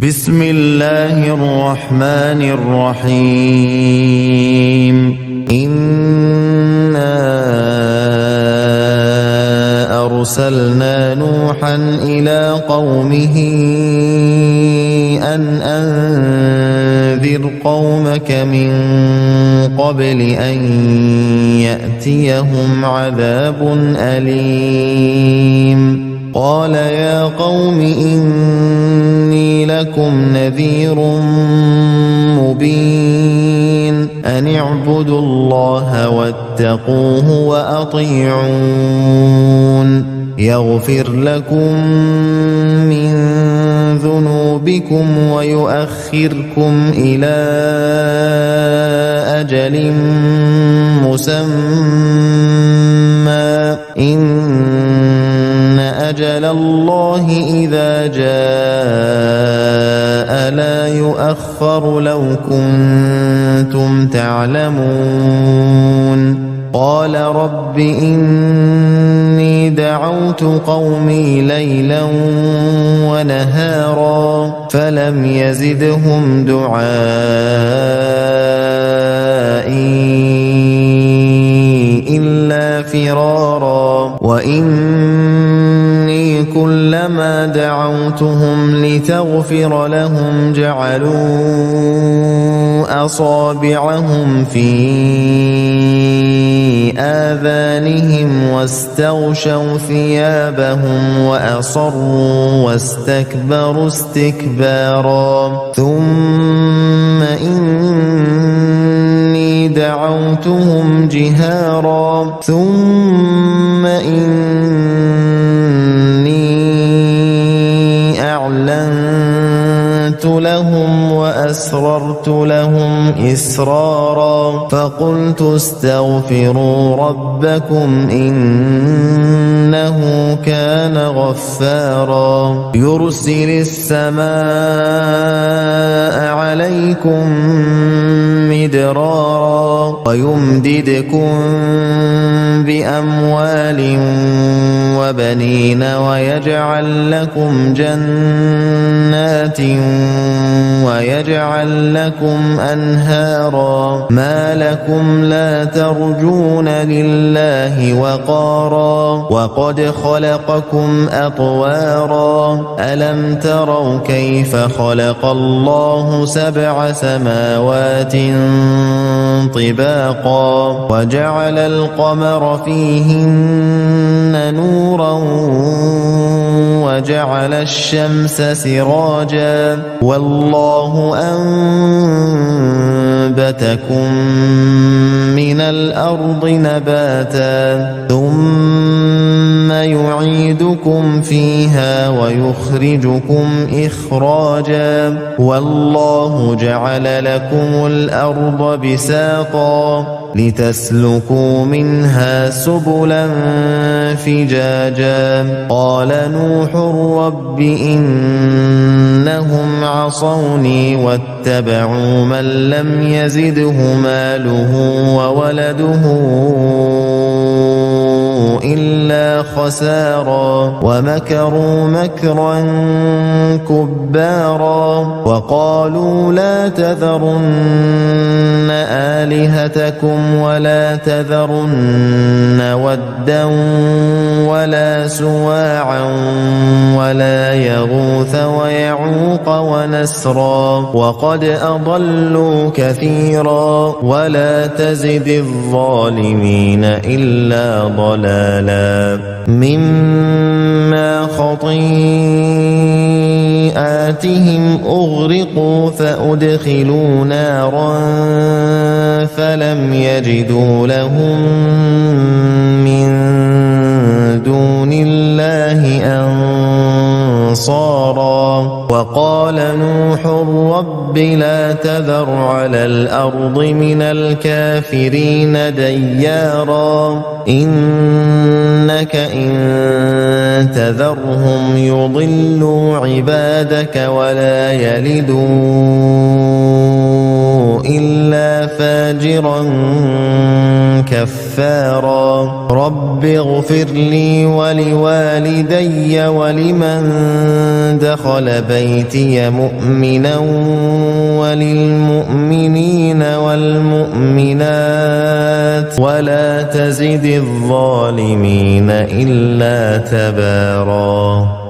بسم الله الرحمن الرحيم إنا أرسلنا نوحا إلى قومه أن أنذر قومك من قبل أن يأتيهم عذاب أليم قال يا قوم إني لكم نذير مبين أن اعبدوا الله واتقوه وأطيعون يغفر لكم من ذنوبكم ويؤخركم إلى أجل مسمى إن أجل الله إذا جاء لا يؤخر لو كنتم تعلمون قال رب إني دعوت قومي ليلا ونهارا فلم يزدهم دعائي إلا فرارا وإني كلما دعوتهم لتغفر لهم جعلوا أصابعهم في آذانهم واستغشوا ثيابهم وأصروا واستكبروا استكبارا ثم إني دعوتهم جهارا ثم إني أعلنت لهم وأسررت لهم إسرارا فقلت استغفروا ربكم إنه كان غفارا يرسل السماء عليكم مدرارا ويمددكم بأموال وبنين ويجعل لكم جنات ويجعل لكم أنهارا ما لكم لا ترجون لله وقارا وقد خلقكم أطوارا ألم تروا كيف خلق الله سبع سماوات طباقا وجعل القمر فيهن نورا وجعل الشمس سراجا والله أنبتكم من الأرض نباتا ثم يعيدكم فيها ويخرجكم إخراجا والله جعل لكم الأرض بساطا لتسلكوا منها سبلا فجاجا قال نوح رب إنهم عصوني واتبعوا من لم يزده ماله وولده إلا خسارا ومكروا مكرا كبارا وقالوا لا تذرن آلهتكم ولا تذرن ودا ولا سواعا ولا يغوث ويعوق ونسرا وقد أضلوا كثيرا ولا تزد الظالمين إلا ضلالا مما خطيئاتهم أغرقوا فأدخلوا نارا فلم يجدوا لهم من دون الله أنصارا وقال نوح رب لا تذر على الأرض من الكافرين ديارا إنك إن تذرهم يضلوا عبادك ولا يلدوا إلا فاجرا كفارا رب اغفر لي ولوالدي ولمن دخل بيتي مؤمنا وللمؤمنين والمؤمنات ولا تزد الظالمين إلا تبارا.